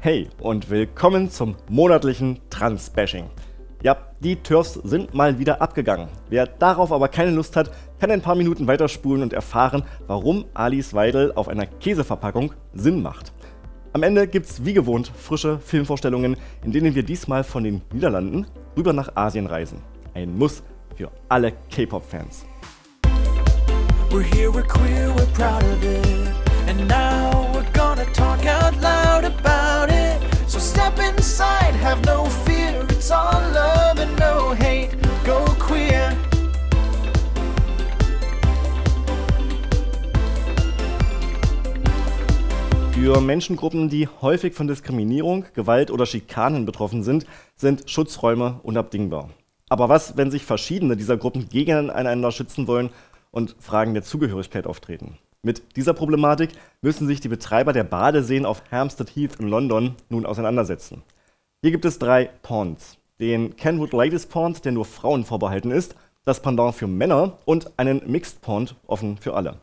Hey und willkommen zum monatlichen Trans-Bashing. Ja, die TERFs sind mal wieder abgegangen. Wer darauf aber keine Lust hat, kann ein paar Minuten weiterspulen und erfahren, warum Alice Weidel auf einer Käseverpackung Sinn macht. Am Ende gibt's wie gewohnt frische Filmvorstellungen, in denen wir diesmal von den Niederlanden rüber nach Asien reisen. Ein Muss für alle K-Pop-Fans. We're here, we're queer, we're proud of it. And now we're gonna talk out loud about it. So step inside, have no fear. It's all love and no hate. Go queer. Für Menschengruppen, die häufig von Diskriminierung, Gewalt oder Schikanen betroffen sind Schutzräume unabdingbar. Aber was, wenn sich verschiedene dieser Gruppen gegeneinander schützen wollen und Fragen der Zugehörigkeit auftreten? Mit dieser Problematik müssen sich die Betreiber der Badeseen auf Hampstead Heath in London nun auseinandersetzen. Hier gibt es 3 Ponds. Den Kenwood Ladies Pond, der nur Frauen vorbehalten ist, das Pendant für Männer und einen Mixed Pond, offen für alle.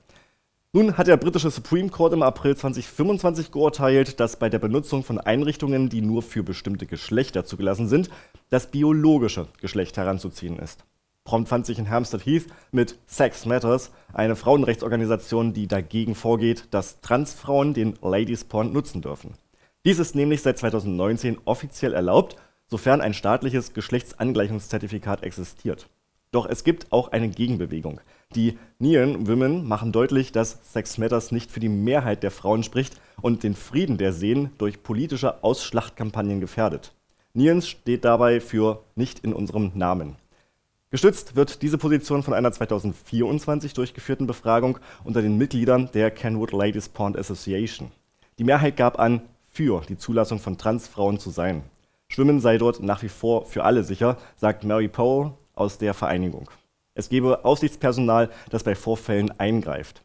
Nun hat der britische Supreme Court im April 2025 geurteilt, dass bei der Benutzung von Einrichtungen, die nur für bestimmte Geschlechter zugelassen sind, das biologische Geschlecht heranzuziehen ist. Prompt fand sich in Hampstead Heath mit Sex Matters eine Frauenrechtsorganisation, die dagegen vorgeht, dass Transfrauen den Ladies Pond nutzen dürfen. Dies ist nämlich seit 2019 offiziell erlaubt, sofern ein staatliches Geschlechtsangleichungszertifikat existiert. Doch es gibt auch eine Gegenbewegung. Die Neon Women machen deutlich, dass Sex Matters nicht für die Mehrheit der Frauen spricht und den Frieden der Seen durch politische Ausschlachtkampagnen gefährdet. Neon steht dabei für nicht in unserem Namen. Gestützt wird diese Position von einer 2024 durchgeführten Befragung unter den Mitgliedern der Kenwood Ladies Pond Association. Die Mehrheit gab an, für die Zulassung von Transfrauen zu sein. Schwimmen sei dort nach wie vor für alle sicher, sagt Mary Powell aus der Vereinigung. Es gebe Aufsichtspersonal, das bei Vorfällen eingreift.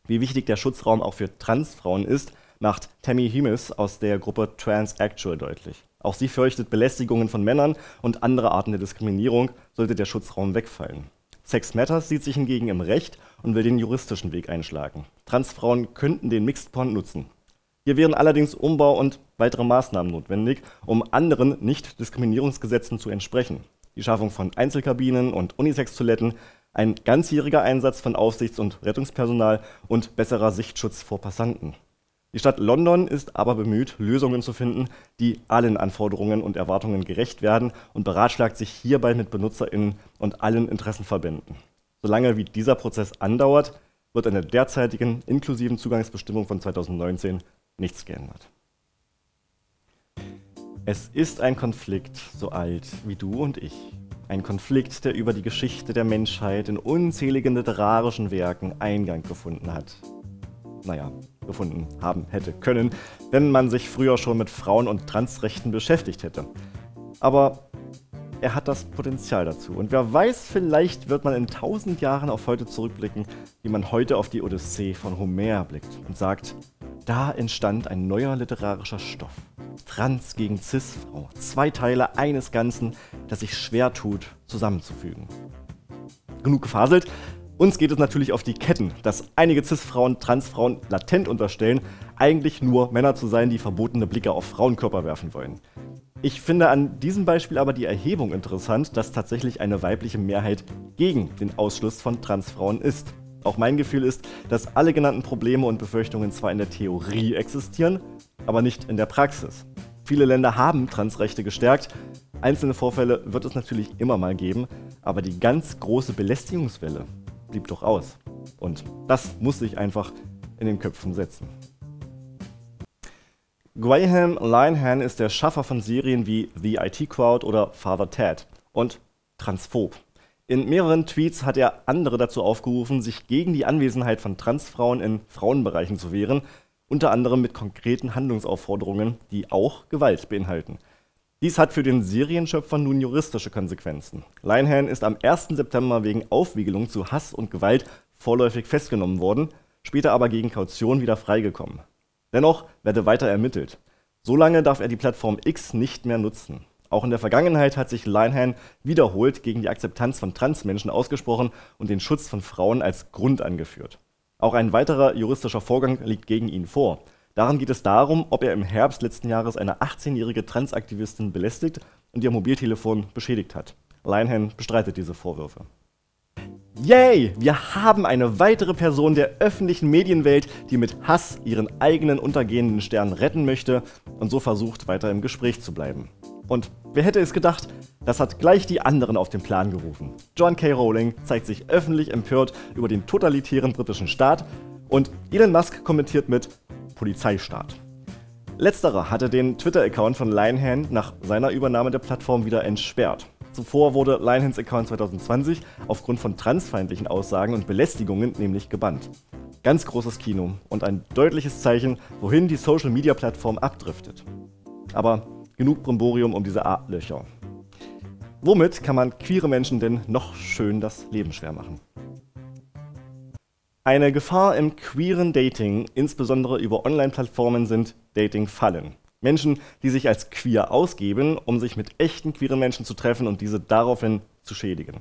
Wie wichtig der Schutzraum auch für Transfrauen ist, macht Tammy Himes aus der Gruppe Transsexual deutlich. Auch sie fürchtet Belästigungen von Männern und andere Arten der Diskriminierung, sollte der Schutzraum wegfallen. Sex Matters sieht sich hingegen im Recht und will den juristischen Weg einschlagen. Transfrauen könnten den Mixed Pond nutzen. Hier wären allerdings Umbau und weitere Maßnahmen notwendig, um anderen Nicht-Diskriminierungsgesetzen zu entsprechen. Die Schaffung von Einzelkabinen und Unisex-Toiletten, ein ganzjähriger Einsatz von Aufsichts- und Rettungspersonal und besserer Sichtschutz vor Passanten. Die Stadt London ist aber bemüht, Lösungen zu finden, die allen Anforderungen und Erwartungen gerecht werden und beratschlagt sich hierbei mit BenutzerInnen und allen Interessenverbänden. Solange wie dieser Prozess andauert, wird an der derzeitigen inklusiven Zugangsbestimmung von 2019 nichts geändert. Es ist ein Konflikt so alt wie du und ich. Ein Konflikt, der über die Geschichte der Menschheit in unzähligen literarischen Werken Eingang gefunden hat. Gefunden haben hätte können, wenn man sich früher schon mit Frauen- und Transrechten beschäftigt hätte. Aber er hat das Potenzial dazu. Und wer weiß, vielleicht wird man in 1000 Jahren auf heute zurückblicken, wie man heute auf die Odyssee von Homer blickt und sagt, da entstand ein neuer literarischer Stoff. Trans gegen Cis-Frau. 2 Teile eines Ganzen, das sich schwer tut, zusammenzufügen. Genug gefaselt. Uns geht es natürlich auf die Ketten, dass einige Cis-Frauen Transfrauen latent unterstellen, eigentlich nur Männer zu sein, die verbotene Blicke auf Frauenkörper werfen wollen. Ich finde an diesem Beispiel aber die Erhebung interessant, dass tatsächlich eine weibliche Mehrheit gegen den Ausschluss von Transfrauen ist. Auch mein Gefühl ist, dass alle genannten Probleme und Befürchtungen zwar in der Theorie existieren, aber nicht in der Praxis. Viele Länder haben Transrechte gestärkt. Einzelne Vorfälle wird es natürlich immer mal geben, aber die ganz große Belästigungswelle blieb doch aus. Und das muss sich einfach in den Köpfen setzen. Graham Linehan ist der Schaffer von Serien wie The IT Crowd oder Father Ted und transphob. In mehreren Tweets hat er andere dazu aufgerufen, sich gegen die Anwesenheit von Transfrauen in Frauenbereichen zu wehren, unter anderem mit konkreten Handlungsaufforderungen, die auch Gewalt beinhalten. Dies hat für den Serienschöpfer nun juristische Konsequenzen. Linehan ist am 1. September wegen Aufwiegelung zu Hass und Gewalt vorläufig festgenommen worden, später aber gegen Kaution wieder freigekommen. Dennoch werde weiter ermittelt. Solange darf er die Plattform X nicht mehr nutzen. Auch in der Vergangenheit hat sich Linehan wiederholt gegen die Akzeptanz von Transmenschen ausgesprochen und den Schutz von Frauen als Grund angeführt. Auch ein weiterer juristischer Vorgang liegt gegen ihn vor. Darin geht es darum, ob er im Herbst letzten Jahres eine 18-jährige Transaktivistin belästigt und ihr Mobiltelefon beschädigt hat. Linehan bestreitet diese Vorwürfe. Yay! Wir haben eine weitere Person der öffentlichen Medienwelt, die mit Hass ihren eigenen untergehenden Stern retten möchte und so versucht, weiter im Gespräch zu bleiben. Und wer hätte es gedacht, das hat gleich die anderen auf den Plan gerufen. Joanne K. Rowling zeigt sich öffentlich empört über den totalitären britischen Staat und Elon Musk kommentiert mit Polizeistaat. Letzterer hatte den Twitter-Account von Linehan nach seiner Übernahme der Plattform wieder entsperrt. Zuvor wurde Linehans Account 2020 aufgrund von transfeindlichen Aussagen und Belästigungen nämlich gebannt. Ganz großes Kino und ein deutliches Zeichen, wohin die Social-Media-Plattform abdriftet. Aber genug Brimborium um diese Artlöcher. Womit kann man queere Menschen denn noch schön das Leben schwer machen? Eine Gefahr im queeren Dating, insbesondere über Online-Plattformen, sind Dating-Fallen. Menschen, die sich als queer ausgeben, um sich mit echten queeren Menschen zu treffen und diese daraufhin zu schädigen.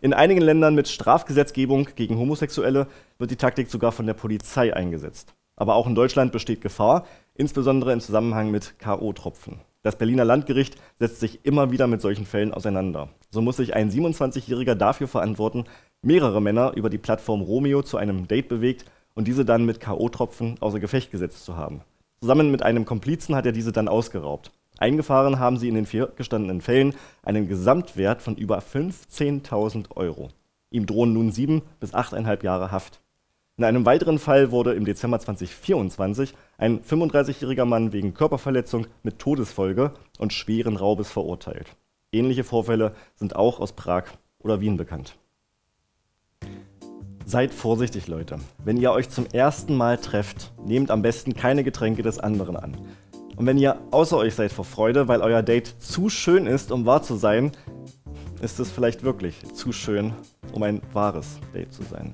In einigen Ländern mit Strafgesetzgebung gegen Homosexuelle wird die Taktik sogar von der Polizei eingesetzt. Aber auch in Deutschland besteht Gefahr, insbesondere im Zusammenhang mit K.O.-Tropfen. Das Berliner Landgericht setzt sich immer wieder mit solchen Fällen auseinander. So muss sich ein 27-Jähriger dafür verantworten, mehrere Männer über die Plattform Romeo zu einem Date bewegt und diese dann mit K.O.-Tropfen außer Gefecht gesetzt zu haben. Zusammen mit einem Komplizen hat er diese dann ausgeraubt. Eingefahren haben sie in den 4 gestandenen Fällen einen Gesamtwert von über 15.000 €. Ihm drohen nun 7 bis 8,5 Jahre Haft. In einem weiteren Fall wurde im Dezember 2024 ein 35-jähriger Mann wegen Körperverletzung mit Todesfolge und schweren Raubes verurteilt. Ähnliche Vorfälle sind auch aus Prag oder Wien bekannt. Seid vorsichtig, Leute. Wenn ihr euch zum ersten Mal trefft, nehmt am besten keine Getränke des anderen an. Und wenn ihr außer euch seid vor Freude, weil euer Date zu schön ist, um wahr zu sein, ist es vielleicht wirklich zu schön, um ein wahres Date zu sein.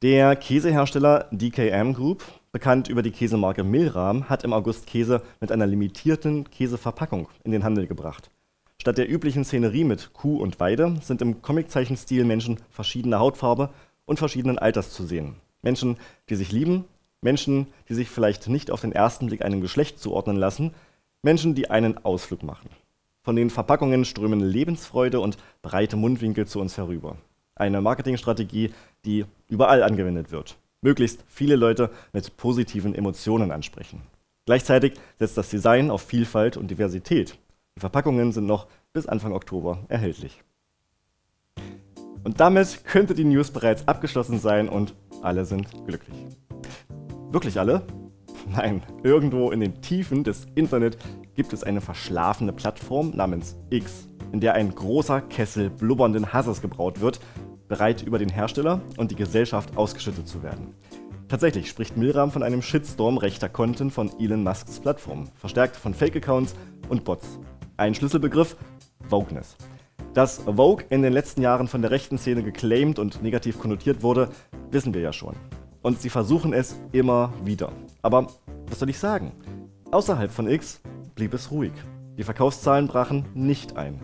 Der Käsehersteller DKM Group, bekannt über die Käsemarke Milram, hat im August Käse mit einer limitierten Käseverpackung in den Handel gebracht. Statt der üblichen Szenerie mit Kuh und Weide sind im Comiczeichenstil Menschen verschiedener Hautfarbe und verschiedenen Alters zu sehen. Menschen, die sich lieben, Menschen, die sich vielleicht nicht auf den ersten Blick einem Geschlecht zuordnen lassen, Menschen, die einen Ausflug machen. Von den Verpackungen strömen Lebensfreude und breite Mundwinkel zu uns herüber. Eine Marketingstrategie, die überall angewendet wird. Möglichst viele Leute mit positiven Emotionen ansprechen. Gleichzeitig setzt das Design auf Vielfalt und Diversität. Die Verpackungen sind noch bis Anfang Oktober erhältlich. Und damit könnte die News bereits abgeschlossen sein und alle sind glücklich. Wirklich alle? Nein, irgendwo in den Tiefen des Internet gibt es eine verschlafene Plattform namens X, in der ein großer Kessel blubbernden Hasses gebraut wird, bereit über den Hersteller und die Gesellschaft ausgeschüttet zu werden. Tatsächlich spricht Milram von einem Shitstorm rechter Content von Elon Musks Plattform, verstärkt von Fake-Accounts und Bots. Ein Schlüsselbegriff: Wokeness. Dass Vogue in den letzten Jahren von der rechten Szene geclaimed und negativ konnotiert wurde, wissen wir ja schon. Und sie versuchen es immer wieder. Aber was soll ich sagen? Außerhalb von X blieb es ruhig. Die Verkaufszahlen brachen nicht ein.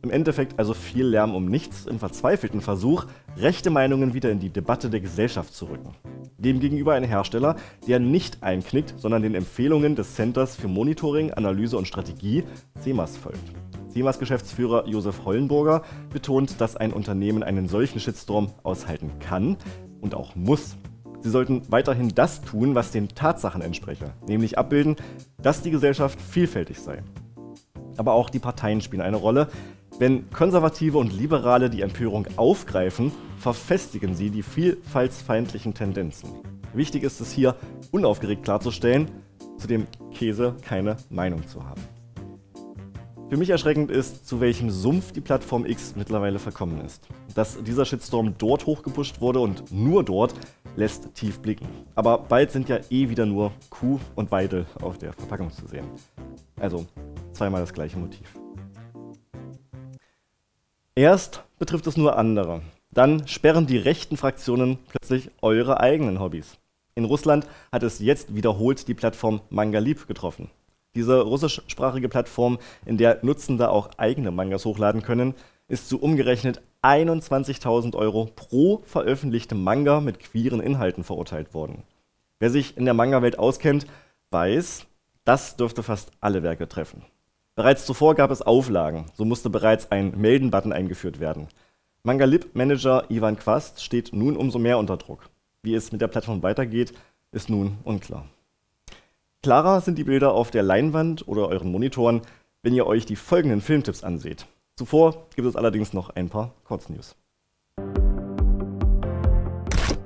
Im Endeffekt also viel Lärm um nichts im verzweifelten Versuch, rechte Meinungen wieder in die Debatte der Gesellschaft zu rücken. Demgegenüber ein Hersteller, der nicht einknickt, sondern den Empfehlungen des Centers für Monitoring, Analyse und Strategie, CEMAS, folgt. CEMAS-Geschäftsführer Josef Hollenburger betont, dass ein Unternehmen einen solchen Shitstorm aushalten kann und auch muss. Sie sollten weiterhin das tun, was den Tatsachen entspreche, nämlich abbilden, dass die Gesellschaft vielfältig sei. Aber auch die Parteien spielen eine Rolle. Wenn Konservative und Liberale die Empörung aufgreifen, verfestigen sie die vielfaltsfeindlichen Tendenzen. Wichtig ist es hier, unaufgeregt klarzustellen, zu dem Käse keine Meinung zu haben. Für mich erschreckend ist, zu welchem Sumpf die Plattform X mittlerweile verkommen ist. Dass dieser Shitstorm dort hochgepusht wurde und nur dort, lässt tief blicken. Aber bald sind ja wieder nur Kuh und Weide auf der Verpackung zu sehen. Also zweimal das gleiche Motiv. Erst betrifft es nur andere, dann sperren die rechten Fraktionen plötzlich eure eigenen Hobbys. In Russland hat es jetzt wiederholt die Plattform Mangalib getroffen. Diese russischsprachige Plattform, in der Nutzende auch eigene Mangas hochladen können, ist zu umgerechnet 21.000 € pro veröffentlichtem Manga mit queeren Inhalten verurteilt worden. Wer sich in der Manga-Welt auskennt, weiß, das dürfte fast alle Werke treffen. Bereits zuvor gab es Auflagen, so musste bereits ein Melden-Button eingeführt werden. Manga-Lib-Manager Ivan Kvast steht nun umso mehr unter Druck. Wie es mit der Plattform weitergeht, ist nun unklar. Klarer sind die Bilder auf der Leinwand oder euren Monitoren, wenn ihr euch die folgenden Filmtipps anseht. Zuvor gibt es allerdings noch ein paar Kurznews.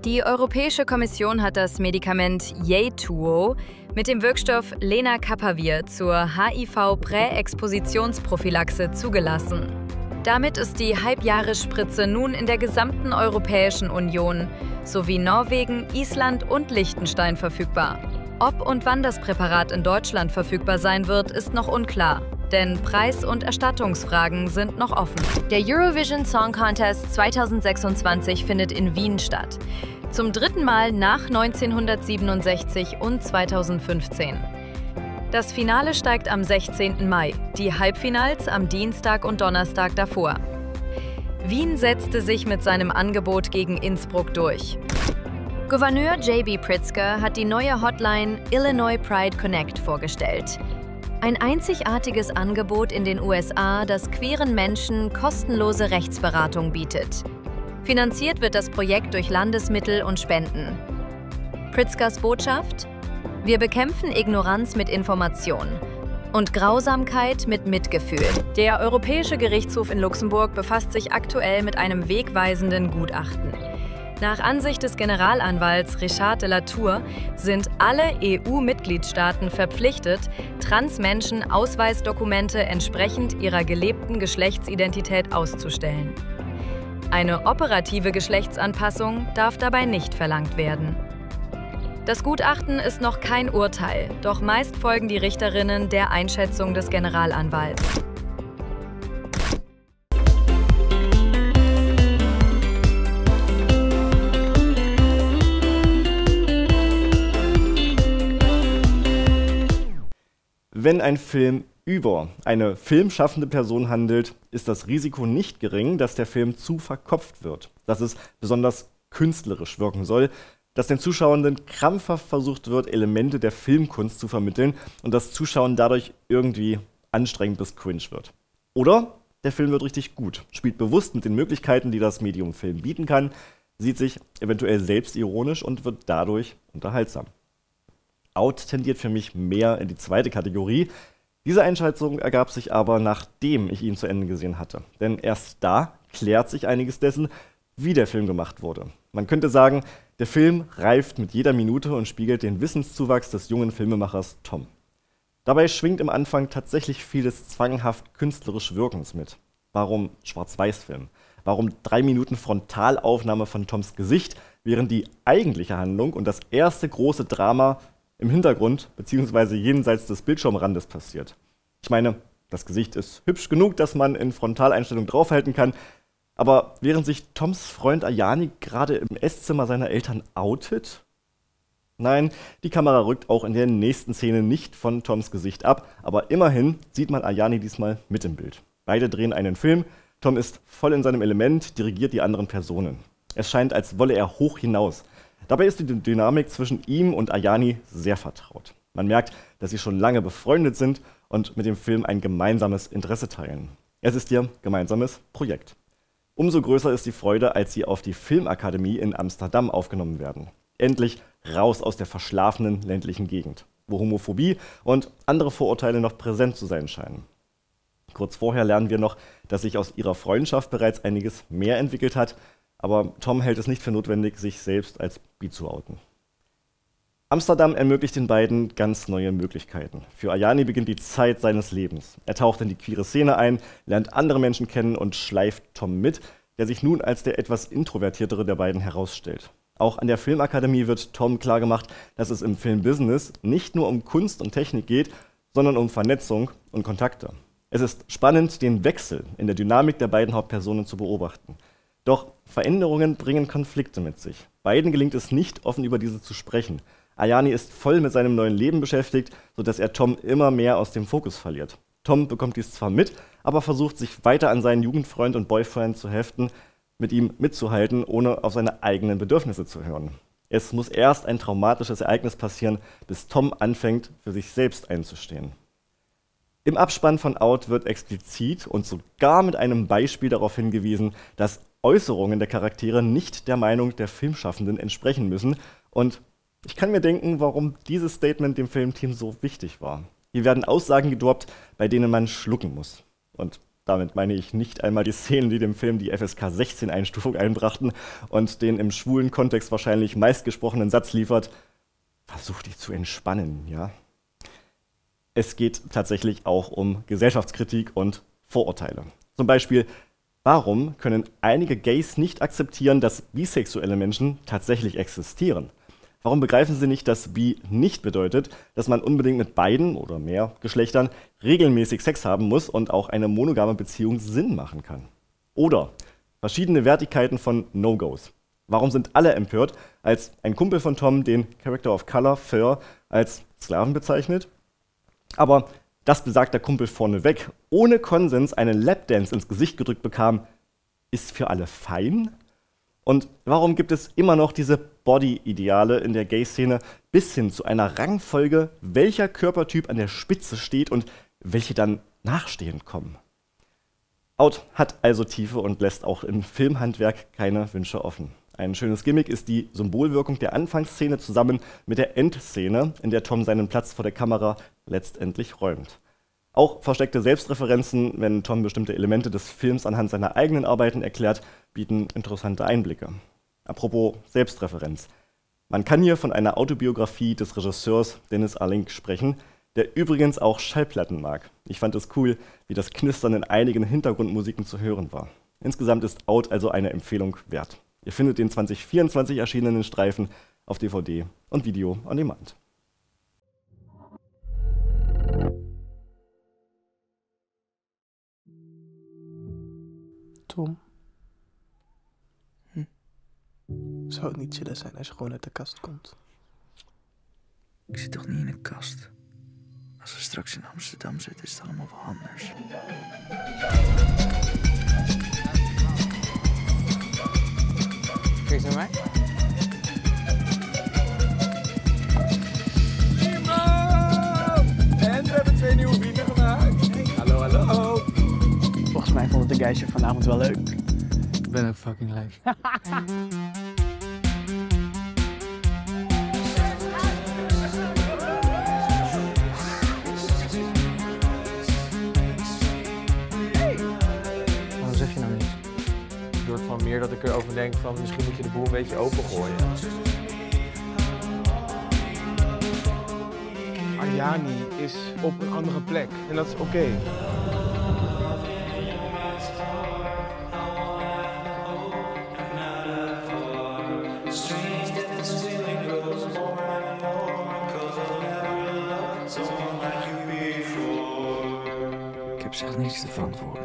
Die Europäische Kommission hat das Medikament Yeytuo mit dem Wirkstoff Lenacapavir zur HIV-Präexpositionsprophylaxe zugelassen. Damit ist die Halbjahresspritze nun in der gesamten Europäischen Union sowie Norwegen, Island und Liechtenstein verfügbar. Ob und wann das Präparat in Deutschland verfügbar sein wird, ist noch unklar, denn Preis- und Erstattungsfragen sind noch offen. Der Eurovision Song Contest 2026 findet in Wien statt. Zum dritten Mal nach 1967 und 2015. Das Finale steigt am 16. Mai, die Halbfinals am Dienstag und Donnerstag davor. Wien setzte sich mit seinem Angebot gegen Innsbruck durch. Gouverneur J.B. Pritzker hat die neue Hotline Illinois Pride Connect vorgestellt. Ein einzigartiges Angebot in den USA, das queeren Menschen kostenlose Rechtsberatung bietet. Finanziert wird das Projekt durch Landesmittel und Spenden. Pritzkers Botschaft? Wir bekämpfen Ignoranz mit Information und Grausamkeit mit Mitgefühl. Der Europäische Gerichtshof in Luxemburg befasst sich aktuell mit einem wegweisenden Gutachten. Nach Ansicht des Generalanwalts Richard de la Tour sind alle EU-Mitgliedstaaten verpflichtet, Transmenschen Ausweisdokumente entsprechend ihrer gelebten Geschlechtsidentität auszustellen. Eine operative Geschlechtsanpassung darf dabei nicht verlangt werden. Das Gutachten ist noch kein Urteil, doch meist folgen die Richterinnen der Einschätzung des Generalanwalts. Wenn ein Film über eine filmschaffende Person handelt, ist das Risiko nicht gering, dass der Film zu verkopft wird, dass es besonders künstlerisch wirken soll, dass den Zuschauenden krampfhaft versucht wird, Elemente der Filmkunst zu vermitteln und das Zuschauen dadurch irgendwie anstrengend bis cringe wird. Oder der Film wird richtig gut, spielt bewusst mit den Möglichkeiten, die das Medium Film bieten kann, sieht sich eventuell selbstironisch und wird dadurch unterhaltsam. Out tendiert für mich mehr in die zweite Kategorie. Diese Einschätzung ergab sich aber, nachdem ich ihn zu Ende gesehen hatte. Denn erst da klärt sich einiges dessen, wie der Film gemacht wurde. Man könnte sagen, der Film reift mit jeder Minute und spiegelt den Wissenszuwachs des jungen Filmemachers Tom. Dabei schwingt im Anfang tatsächlich vieles zwanghaft künstlerisch Wirkens mit. Warum Schwarz-Weiß-Film? Warum 3 Minuten Frontalaufnahme von Toms Gesicht, während die eigentliche Handlung und das erste große Drama im Hintergrund bzw. jenseits des Bildschirmrandes passiert? Ich meine, das Gesicht ist hübsch genug, dass man in Frontaleinstellung draufhalten kann, aber während sich Toms Freund Ayani gerade im Esszimmer seiner Eltern outet? Nein, die Kamera rückt auch in der nächsten Szene nicht von Toms Gesicht ab, aber immerhin sieht man Ayani diesmal mit im Bild. Beide drehen einen Film, Tom ist voll in seinem Element, dirigiert die anderen Personen. Es scheint, als wolle er hoch hinaus. Dabei ist die Dynamik zwischen ihm und Ayani sehr vertraut. Man merkt, dass sie schon lange befreundet sind und mit dem Film ein gemeinsames Interesse teilen. Es ist ihr gemeinsames Projekt. Umso größer ist die Freude, als sie auf die Filmakademie in Amsterdam aufgenommen werden. Endlich raus aus der verschlafenen ländlichen Gegend, wo Homophobie und andere Vorurteile noch präsent zu sein scheinen. Kurz vorher lernen wir noch, dass sich aus ihrer Freundschaft bereits einiges mehr entwickelt hat, aber Tom hält es nicht für notwendig, sich selbst als bi zu outen. Amsterdam ermöglicht den beiden ganz neue Möglichkeiten. Für Ayani beginnt die Zeit seines Lebens. Er taucht in die queere Szene ein, lernt andere Menschen kennen und schleift Tom mit, der sich nun als der etwas introvertiertere der beiden herausstellt. Auch an der Filmakademie wird Tom klargemacht, dass es im Filmbusiness nicht nur um Kunst und Technik geht, sondern um Vernetzung und Kontakte. Es ist spannend, den Wechsel in der Dynamik der beiden Hauptpersonen zu beobachten. Doch Veränderungen bringen Konflikte mit sich. Beiden gelingt es nicht, offen über diese zu sprechen. Ayani ist voll mit seinem neuen Leben beschäftigt, sodass er Tom immer mehr aus dem Fokus verliert. Tom bekommt dies zwar mit, aber versucht sich weiter an seinen Jugendfreund und Boyfriend zu heften, mit ihm mitzuhalten, ohne auf seine eigenen Bedürfnisse zu hören. Es muss erst ein traumatisches Ereignis passieren, bis Tom anfängt, für sich selbst einzustehen. Im Abspann von Out wird explizit und sogar mit einem Beispiel darauf hingewiesen, dass Äußerungen der Charaktere nicht der Meinung der Filmschaffenden entsprechen müssen. Und ich kann mir denken, warum dieses Statement dem Filmteam so wichtig war. Hier werden Aussagen gedroppt, bei denen man schlucken muss. Und damit meine ich nicht einmal die Szenen, die dem Film die FSK 16 Einstufung einbrachten und den im schwulen Kontext wahrscheinlich meistgesprochenen Satz liefert: Versuch dich zu entspannen, ja? Es geht tatsächlich auch um Gesellschaftskritik und Vorurteile. Zum Beispiel: Warum können einige Gays nicht akzeptieren, dass bisexuelle Menschen tatsächlich existieren? Warum begreifen sie nicht, dass bi nicht bedeutet, dass man unbedingt mit beiden oder mehr Geschlechtern regelmäßig Sex haben muss und auch eine monogame Beziehung Sinn machen kann? Oder verschiedene Wertigkeiten von No-Gos. Warum sind alle empört, als ein Kumpel von Tom den Character of Color, Fur, als Sklaven bezeichnet? Aber dass besagter Kumpel vorneweg ohne Konsens einen Lapdance ins Gesicht gedrückt bekam, ist für alle fein? Und warum gibt es immer noch diese Body-Ideale in der Gay-Szene bis hin zu einer Rangfolge, welcher Körpertyp an der Spitze steht und welche dann nachstehend kommen? Out hat also Tiefe und lässt auch im Filmhandwerk keine Wünsche offen. Ein schönes Gimmick ist die Symbolwirkung der Anfangsszene zusammen mit der Endszene, in der Tom seinen Platz vor der Kamera letztendlich räumt. Auch versteckte Selbstreferenzen, wenn Tom bestimmte Elemente des Films anhand seiner eigenen Arbeiten erklärt, bieten interessante Einblicke. Apropos Selbstreferenz. Man kann hier von einer Autobiografie des Regisseurs Dennis Alink sprechen, der übrigens auch Schallplatten mag. Ich fand es cool, wie das Knistern in einigen Hintergrundmusiken zu hören war. Insgesamt ist Out also eine Empfehlung wert. Ihr findet den 2024 erschienenen Streifen auf DVD und Video on Demand. Tom. Zou het niet chillen zijn als je gewoon uit de kast komt? Ik zit toch niet in een kast? Als we straks in Amsterdam zitten, is het allemaal wel anders. Kijk naar mij. En we hebben 2 nieuwe vrienden gemaakt. Hey, hallo, hallo. Volgens mij vond het de geisje vanavond wel leuk. Ik ben ook fucking leuk. Waarom zeg je nou niks? Door van meer dat ik erover denk van misschien moet je de boel een beetje opengooien. Arjani is op een andere plek en dat is oké. Ik heb zelfs niks te verantwoorden.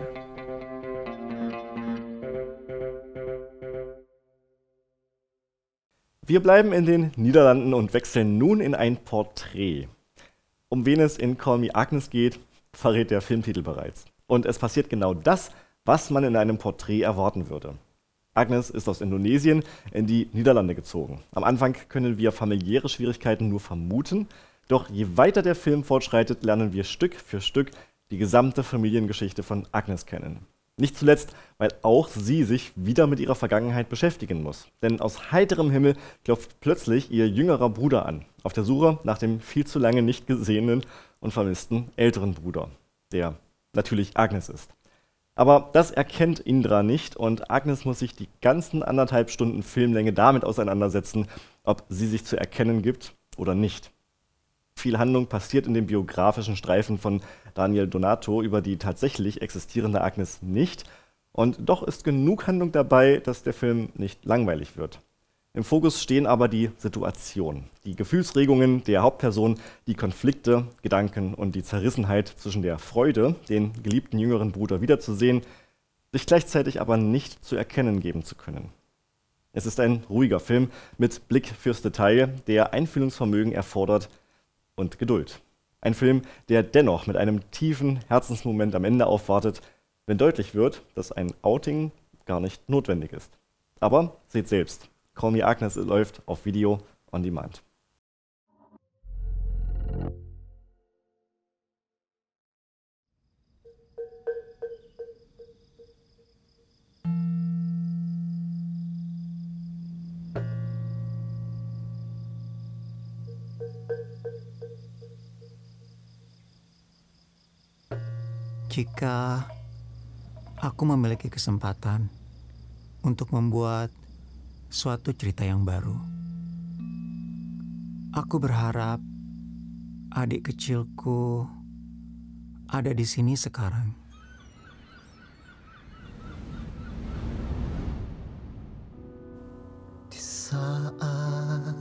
Wir bleiben in den Niederlanden und wechseln nun in ein Porträt. Um wen es in Call Me Agnes geht, verrät der Filmtitel bereits. Und es passiert genau das, was man in einem Porträt erwarten würde. Agnes ist aus Indonesien in die Niederlande gezogen. Am Anfang können wir familiäre Schwierigkeiten nur vermuten, doch je weiter der Film fortschreitet, lernen wir Stück für Stück die gesamte Familiengeschichte von Agnes kennen. Nicht zuletzt, weil auch sie sich wieder mit ihrer Vergangenheit beschäftigen muss. Denn aus heiterem Himmel klopft plötzlich ihr jüngerer Bruder an, auf der Suche nach dem viel zu lange nicht gesehenen und vermissten älteren Bruder, der natürlich Agnes ist. Aber das erkennt Indra nicht und Agnes muss sich die ganzen 1,5 Stunden Filmlänge damit auseinandersetzen, ob sie sich zu erkennen gibt oder nicht. Viel Handlung passiert in dem biografischen Streifen von Daniel Donato über die tatsächlich existierende Agnes nicht. Und doch ist genug Handlung dabei, dass der Film nicht langweilig wird. Im Fokus stehen aber die Situationen, die Gefühlsregungen der Hauptperson, die Konflikte, Gedanken und die Zerrissenheit zwischen der Freude, den geliebten jüngeren Bruder wiederzusehen, sich gleichzeitig aber nicht zu erkennen geben zu können. Es ist ein ruhiger Film mit Blick fürs Detail, der Einfühlungsvermögen erfordert und Geduld. Ein Film, der dennoch mit einem tiefen Herzensmoment am Ende aufwartet, wenn deutlich wird, dass ein Outing gar nicht notwendig ist. Aber seht selbst, Call Me Agnes läuft auf Video on Demand. Jika aku memiliki kesempatan untuk membuat suatu cerita yang baru, aku berharap adik kecilku ada di sini sekarang. Di saat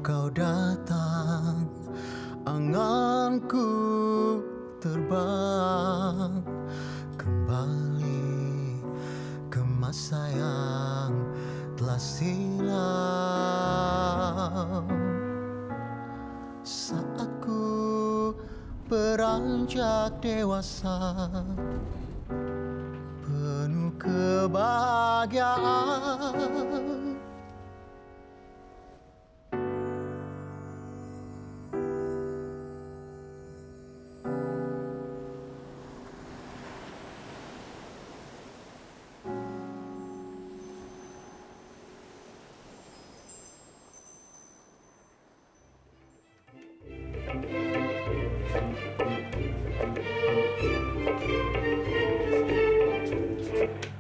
kau datang, anganku terbang kembali ke masa yang telah silam. Saat ku beranjak dewasa, penuh kebahagiaan.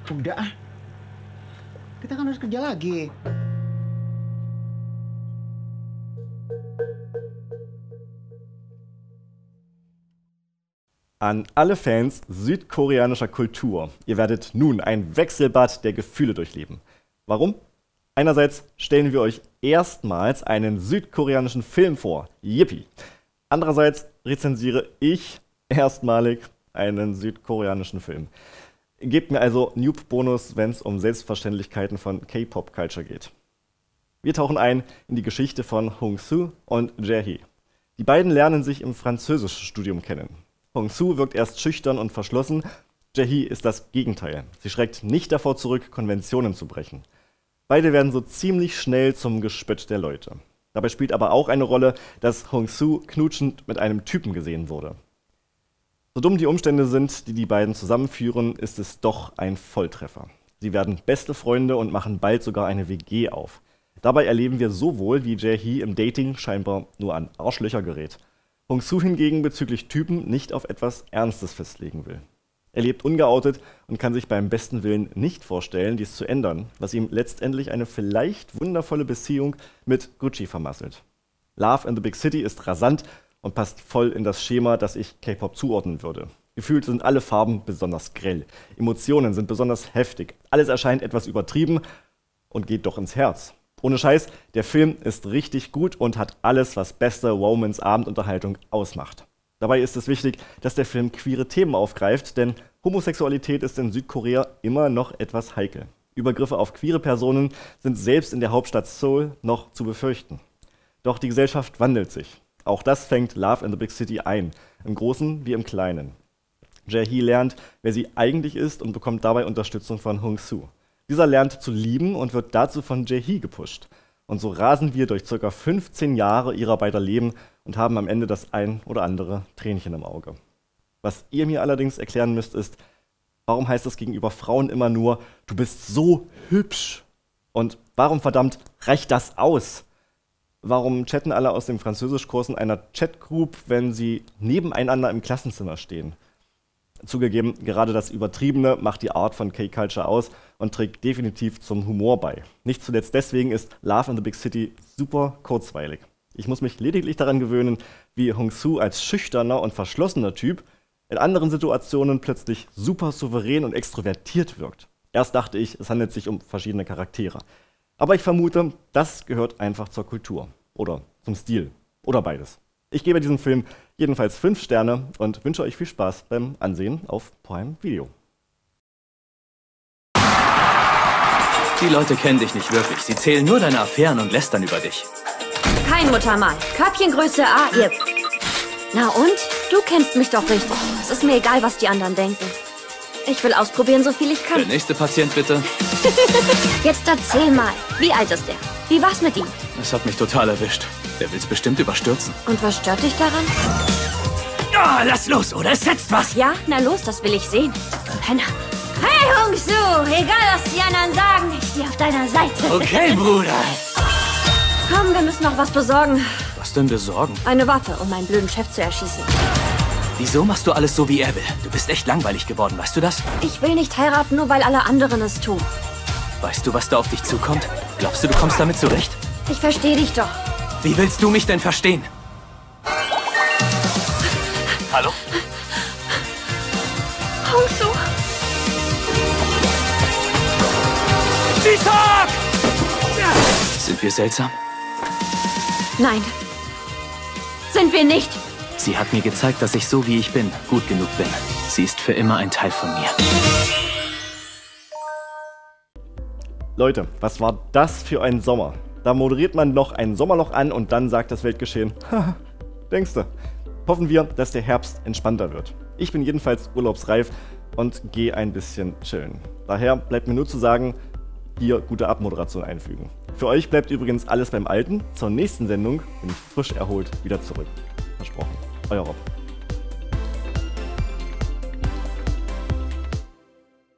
Udah ah, kita kan harus kerja lagi. An alle Fans südkoreanischer Kultur, ihr werdet nun ein Wechselbad der Gefühle durchleben. Warum? Einerseits stellen wir euch erstmals einen südkoreanischen Film vor, Yippie. Andererseits rezensiere ich erstmalig einen südkoreanischen Film. Gebt mir also Noob-Bonus, wenn es um Selbstverständlichkeiten von K-Pop-Culture geht. Wir tauchen ein in die Geschichte von Hong-Soo und Jae-hee. Die beiden lernen sich im Französischstudium kennen. Hong-Soo wirkt erst schüchtern und verschlossen, Jae-hee ist das Gegenteil. Sie schreckt nicht davor zurück, Konventionen zu brechen. Beide werden so ziemlich schnell zum Gespött der Leute. Dabei spielt aber auch eine Rolle, dass Hong-Soo knutschend mit einem Typen gesehen wurde. So dumm die Umstände sind, die die beiden zusammenführen, ist es doch ein Volltreffer. Sie werden beste Freunde und machen bald sogar eine WG auf. Dabei erleben wir sowohl, wie Jae-hee im Dating scheinbar nur an Arschlöcher gerät. Hong-Soo hingegen bezüglich Typen nicht auf etwas Ernstes festlegen will. Er lebt ungeoutet und kann sich beim besten Willen nicht vorstellen, dies zu ändern, was ihm letztendlich eine vielleicht wundervolle Beziehung mit Gucci vermasselt. Love in the Big City ist rasant und passt voll in das Schema, das ich K-Pop zuordnen würde. Gefühlt sind alle Farben besonders grell, Emotionen sind besonders heftig, alles erscheint etwas übertrieben und geht doch ins Herz. Ohne Scheiß, der Film ist richtig gut und hat alles, was beste Romance-Abendunterhaltung ausmacht. Dabei ist es wichtig, dass der Film queere Themen aufgreift, denn Homosexualität ist in Südkorea immer noch etwas heikel. Übergriffe auf queere Personen sind selbst in der Hauptstadt Seoul noch zu befürchten. Doch die Gesellschaft wandelt sich. Auch das fängt Love in the Big City ein, im Großen wie im Kleinen. Jae-hee lernt, wer sie eigentlich ist und bekommt dabei Unterstützung von Hong-Soo. Dieser lernt zu lieben und wird dazu von Jae-hee gepusht. Und so rasen wir durch ca. 15 Jahre ihrer beider Leben und haben am Ende das ein oder andere Tränchen im Auge. Was ihr mir allerdings erklären müsst ist, warum heißt es gegenüber Frauen immer nur, du bist so hübsch? Und warum verdammt reicht das aus? Warum chatten alle aus dem Französischkurs in einer Chatgroup, wenn sie nebeneinander im Klassenzimmer stehen? Zugegeben, gerade das Übertriebene macht die Art von K-Culture aus und trägt definitiv zum Humor bei. Nicht zuletzt deswegen ist Love in the Big City super kurzweilig. Ich muss mich lediglich daran gewöhnen, wie Hong-Soo als schüchterner und verschlossener Typ in anderen Situationen plötzlich super souverän und extrovertiert wirkt. Erst dachte ich, es handelt sich um verschiedene Charaktere. Aber ich vermute, das gehört einfach zur Kultur. Oder zum Stil. Oder beides. Ich gebe diesem Film jedenfalls 5 Sterne und wünsche euch viel Spaß beim Ansehen auf Prime Video. Die Leute kennen dich nicht wirklich. Sie zählen nur deine Affären und lästern über dich. Kein Muttermal. Körbchengröße A, Yep. Na und? Du kennst mich doch richtig. Es ist mir egal, was die anderen denken. Ich will ausprobieren, so viel ich kann. Der nächste Patient, bitte. Jetzt erzähl mal. Wie alt ist der? Wie war's mit ihm? Es hat mich total erwischt. Der will's bestimmt überstürzen. Und was stört dich daran? Ah, lass los, oder? Es setzt was. Ja, na los, das will ich sehen. Penner. Hey, Hongsu! Egal, was die anderen sagen, ich stehe auf deiner Seite. Okay, Bruder. Komm, wir müssen noch was besorgen. Was denn besorgen? Eine Waffe, um meinen blöden Chef zu erschießen. Wieso machst du alles so, wie er will? Du bist echt langweilig geworden, weißt du das? Ich will nicht heiraten, nur weil alle anderen es tun. Weißt du, was da auf dich zukommt? Glaubst du, du kommst damit zurecht? Ich verstehe dich doch. Wie willst du mich denn verstehen? Hallo? Hongsu! Shisak! Sind wir seltsam? Nein. Sind wir nicht. Sie hat mir gezeigt, dass ich so wie ich bin, gut genug bin. Sie ist für immer ein Teil von mir. Leute, was war das für ein Sommer? Da moderiert man noch ein Sommerloch an und dann sagt das Weltgeschehen, haha, denkste. Hoffen wir, dass der Herbst entspannter wird. Ich bin jedenfalls urlaubsreif und gehe ein bisschen chillen. Daher bleibt mir nur zu sagen, hier gute Abmoderation einfügen. Für euch bleibt übrigens alles beim Alten. Zur nächsten Sendung bin ich frisch erholt wieder zurück. Versprochen. Euer Rob.